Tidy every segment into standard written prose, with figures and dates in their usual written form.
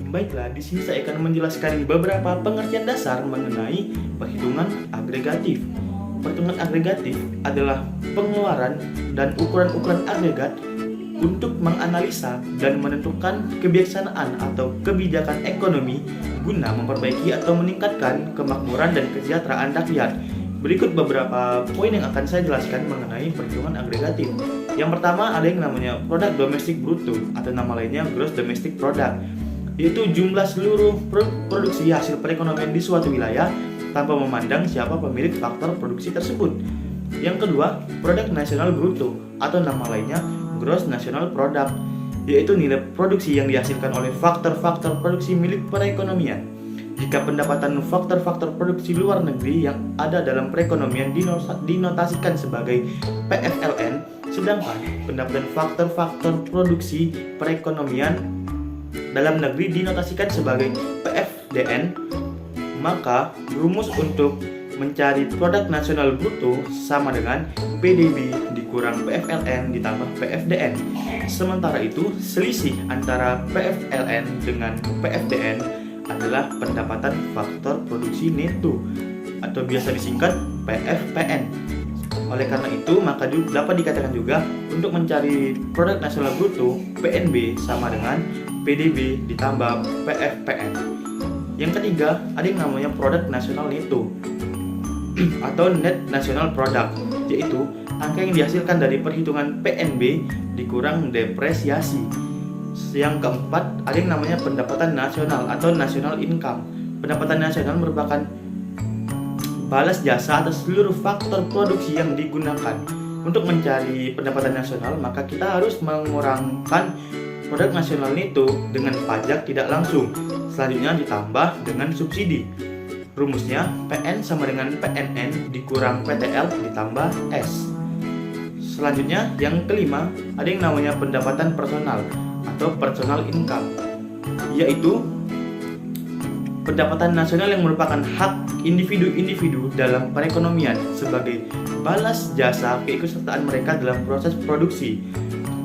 Baiklah, di sini saya akan menjelaskan beberapa pengertian dasar mengenai perhitungan agregatif. Perhitungan agregatif adalah pengeluaran dan ukuran-ukuran agregat untuk menganalisa dan menentukan kebijaksanaan atau kebijakan ekonomi guna memperbaiki atau meningkatkan kemakmuran dan kesejahteraan rakyat. Berikut beberapa poin yang akan saya jelaskan mengenai perhitungan agregatif. Yang pertama ada yang namanya produk domestik bruto atau nama lainnya gross domestic product, yaitu jumlah seluruh produksi hasil perekonomian di suatu wilayah tanpa memandang siapa pemilik faktor produksi tersebut. Yang kedua, produk nasional bruto atau nama lainnya gross national product, yaitu nilai produksi yang dihasilkan oleh faktor-faktor produksi milik perekonomian. Jika pendapatan faktor-faktor produksi luar negeri yang ada dalam perekonomian dinotasikan sebagai PFLN, sedangkan pendapatan faktor-faktor produksi perekonomian dalam negeri dinotasikan sebagai PFDN, maka rumus untuk mencari produk nasional bruto sama dengan PDB dikurang PFLN ditambah PFDN. Sementara itu, selisih antara PFLN dengan PFDN adalah pendapatan faktor produksi neto atau biasa disingkat PFPN. Oleh karena itu, maka dapat dikatakan juga untuk mencari produk nasional bruto, PNB sama dengan PDB ditambah PFPN. Yang ketiga, ada yang namanya produk nasional neto atau net national product, yaitu angka yang dihasilkan dari perhitungan PNB dikurang depresiasi. Yang keempat, ada yang namanya pendapatan nasional atau national income. Pendapatan nasional merupakan balas jasa atas seluruh faktor produksi yang digunakan. Untuk mencari pendapatan nasional, maka kita harus mengurangkan produk nasional neto dengan pajak tidak langsung, selanjutnya ditambah dengan subsidi. Rumusnya PN sama dengan PNN dikurang PTL ditambah S. Selanjutnya yang kelima, ada yang namanya pendapatan personal atau personal income, yaitu pendapatan nasional yang merupakan hak individu-individu dalam perekonomian sebagai balas jasa keikutsertaan mereka dalam proses produksi.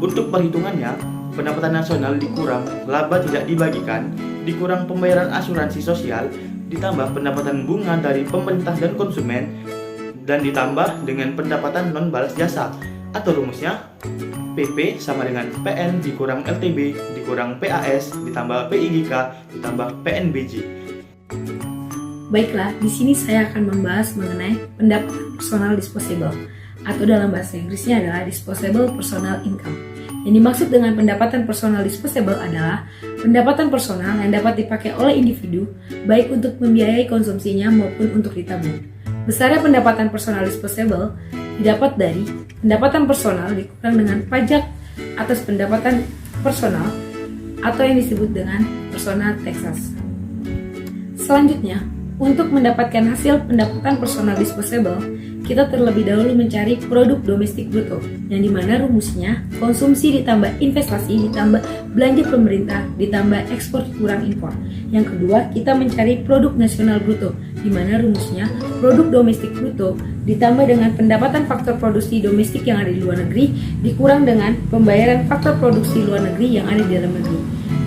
Untuk perhitungannya, pendapatan nasional dikurang laba tidak dibagikan, dikurang pembayaran asuransi sosial, ditambah pendapatan bunga dari pemerintah dan konsumen, dan ditambah dengan pendapatan non balas jasa. Atau rumusnya PP sama dengan PN dikurang LTB dikurang PAS ditambah PIGK ditambah PNBJ. Baiklah, di sini saya akan membahas mengenai pendapatan personal disposable atau dalam bahasa Inggrisnya adalah disposable personal income. Yang dimaksud dengan pendapatan personal disposable adalah pendapatan personal yang dapat dipakai oleh individu baik untuk membiayai konsumsinya maupun untuk ditabung. Besarnya pendapatan personal disposable didapat dari pendapatan personal dikurang dengan pajak atas pendapatan personal atau yang disebut dengan personal taxes. Selanjutnya, untuk mendapatkan hasil pendapatan personal disposable, kita terlebih dahulu mencari produk domestik bruto, yang dimana rumusnya konsumsi ditambah investasi ditambah belanja pemerintah ditambah ekspor kurang impor. Yang kedua, kita mencari produk nasional bruto, di mana rumusnya produk domestik bruto ditambah dengan pendapatan faktor produksi domestik yang ada di luar negeri dikurang dengan pembayaran faktor produksi luar negeri yang ada di dalam negeri.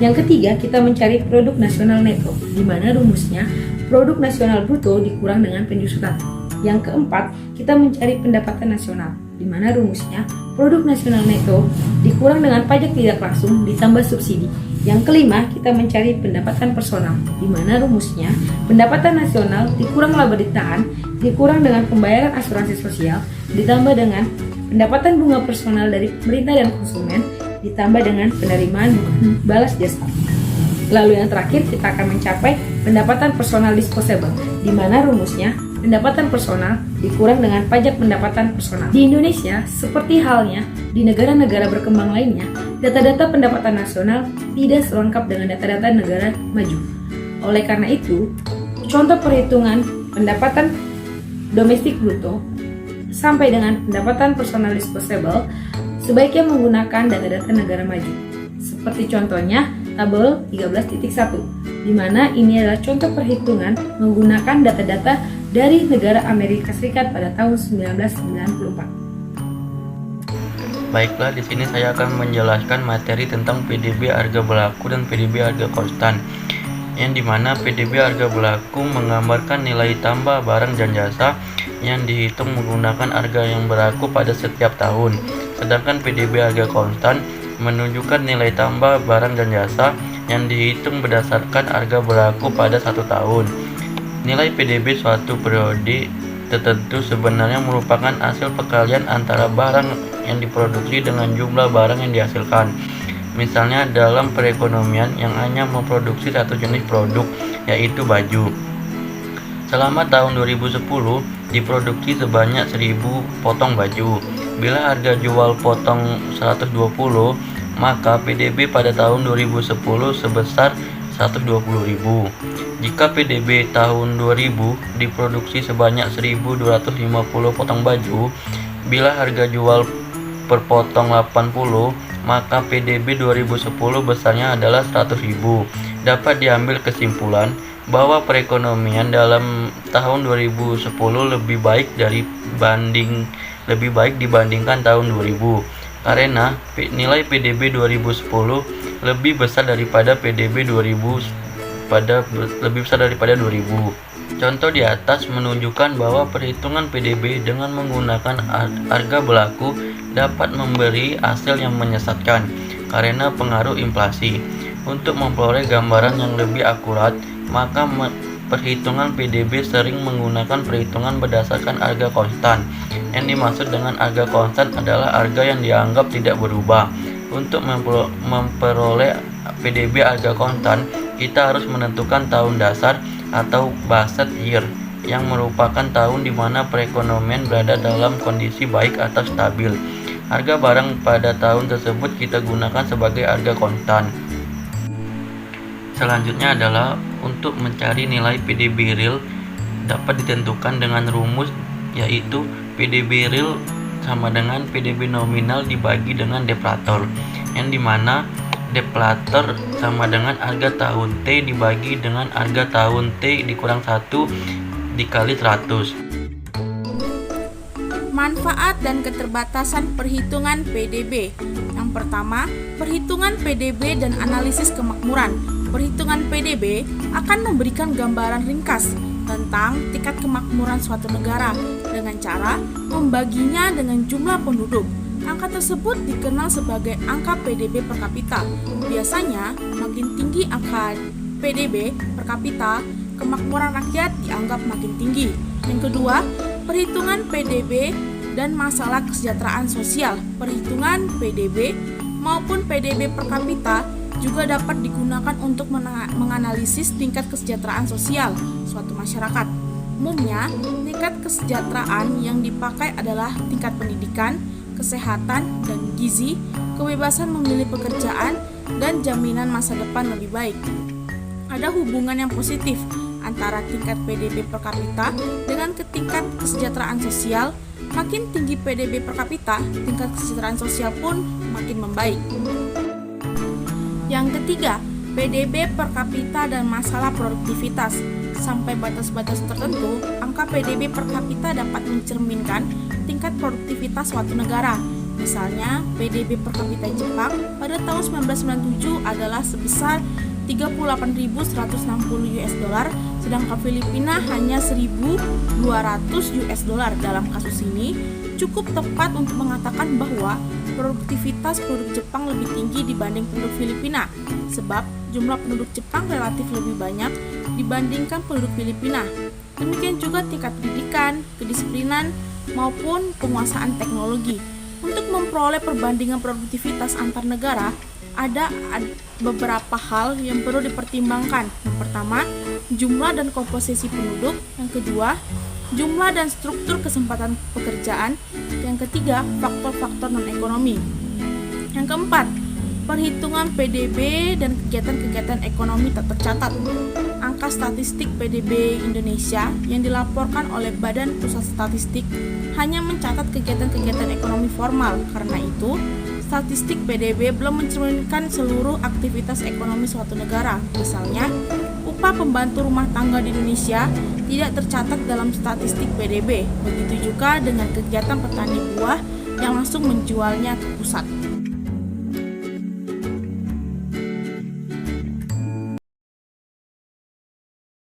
Yang ketiga, kita mencari produk nasional neto, di mana rumusnya produk nasional bruto dikurang dengan penjusutan. Yang keempat, kita mencari pendapatan nasional, di mana rumusnya produk nasional neto dikurang dengan pajak tidak langsung ditambah subsidi. Yang kelima, kita mencari pendapatan personal, di mana rumusnya pendapatan nasional dikurang laba ditahan dikurang dengan pembayaran asuransi sosial ditambah dengan pendapatan bunga personal dari pemerintah dan konsumen ditambah dengan penerimaan balas jasa. Lalu yang terakhir, kita akan mencapai pendapatan personal disposable, di mana rumusnya pendapatan personal dikurang dengan pajak pendapatan personal. Di Indonesia, seperti halnya di negara-negara berkembang lainnya, data-data pendapatan nasional tidak selengkap dengan data-data negara maju. Oleh karena itu, contoh perhitungan pendapatan domestik bruto sampai dengan pendapatan personal disposable sebaiknya menggunakan data-data negara maju. Seperti contohnya tabel 13.1, di mana ini adalah contoh perhitungan menggunakan data-data dari negara Amerika Serikat pada tahun 1994. Baiklah, di sini saya akan menjelaskan materi tentang PDB harga berlaku dan PDB harga konstan, yang dimana PDB harga berlaku menggambarkan nilai tambah barang dan jasa yang dihitung menggunakan harga yang berlaku pada setiap tahun, sedangkan PDB harga konstan menunjukkan nilai tambah barang dan jasa yang dihitung berdasarkan harga berlaku pada satu tahun. Nilai PDB suatu periode tertentu sebenarnya merupakan hasil perkalian antara barang yang diproduksi dengan jumlah barang yang dihasilkan. Misalnya dalam perekonomian yang hanya memproduksi satu jenis produk, yaitu baju. Selama tahun 2010 diproduksi sebanyak 1000 potong baju. Bila harga jual potong 120, maka PDB pada tahun 2010 sebesar 120.000. Jika PDB tahun 2000 diproduksi sebanyak 1250 potong baju, bila harga jual per potong 80, maka PDB 2010 besarnya adalah 100.000. Dapat diambil kesimpulan bahwa perekonomian dalam tahun 2010 lebih baik dibandingkan tahun 2000, karena nilai PDB 2010 lebih besar daripada PDB 2000. Contoh di atas menunjukkan bahwa perhitungan PDB dengan menggunakan harga berlaku dapat memberi hasil yang menyesatkan karena pengaruh inflasi. Untuk memperoleh gambaran yang lebih akurat, maka perhitungan PDB sering menggunakan perhitungan berdasarkan harga konstan. Yang dimaksud dengan harga konstan adalah harga yang dianggap tidak berubah. Untuk memperoleh PDB harga konstan, kita harus menentukan tahun dasar atau budget year, yang merupakan tahun di mana perekonomian berada dalam kondisi baik atau stabil. Harga barang pada tahun tersebut kita gunakan sebagai harga konstan. Selanjutnya adalah untuk mencari nilai PDB real dapat ditentukan dengan rumus, yaitu PDB real sama dengan PDB nominal dibagi dengan deflator, yang dimana deflator sama dengan harga tahun T dibagi dengan harga tahun T dikurang 1 dikali 100. Manfaat dan keterbatasan perhitungan PDB. Yang pertama, perhitungan PDB dan analisis kemakmuran. Perhitungan PDB akan memberikan gambaran ringkas tentang tingkat kemakmuran suatu negara dengan cara membaginya dengan jumlah penduduk. Angka tersebut dikenal sebagai angka PDB per kapita. Biasanya, makin tinggi angka PDB per kapita, kemakmuran rakyat dianggap makin tinggi. Yang kedua, perhitungan PDB dan masalah kesejahteraan sosial. Perhitungan PDB maupun PDB per kapita juga dapat digunakan untuk menganalisis tingkat kesejahteraan sosial suatu masyarakat. Umumnya, tingkat kesejahteraan yang dipakai adalah tingkat pendidikan, kesehatan dan gizi, kebebasan memilih pekerjaan, dan jaminan masa depan lebih baik. Ada hubungan yang positif antara tingkat PDB per kapita dengan tingkat kesejahteraan sosial. Makin tinggi PDB per kapita, tingkat kesejahteraan sosial pun makin membaik. Yang ketiga, PDB per kapita dan masalah produktivitas. Sampai batas-batas tertentu, angka PDB per kapita dapat mencerminkan tingkat produktivitas suatu negara. Misalnya, PDB per kapita Jepang pada tahun 1997 adalah sebesar 38.160 US dollar, sedangkan Filipina hanya 1.200 US dollar. Dalam kasus ini, cukup tepat untuk mengatakan bahwa produktivitas penduduk Jepang lebih tinggi dibanding penduduk Filipina, sebab jumlah penduduk Jepang relatif lebih banyak dibandingkan penduduk Filipina. Demikian juga tingkat pendidikan, kedisiplinan, maupun penguasaan teknologi. Untuk memperoleh perbandingan produktivitas antar negara, ada beberapa hal yang perlu dipertimbangkan. Yang pertama, jumlah dan komposisi penduduk. Yang kedua, jumlah dan struktur kesempatan pekerjaan. Yang ketiga, faktor-faktor non-ekonomi. Yang keempat, perhitungan PDB dan kegiatan-kegiatan ekonomi tak tercatat. Angka statistik PDB Indonesia yang dilaporkan oleh Badan Pusat Statistik hanya mencatat kegiatan-kegiatan ekonomi formal. Karena itu, statistik PDB belum mencerminkan seluruh aktivitas ekonomi suatu negara. Misalnya, upah pembantu rumah tangga di Indonesia tidak tercatat dalam statistik PDB. Begitu juga dengan kegiatan petani buah yang langsung menjualnya ke pusat.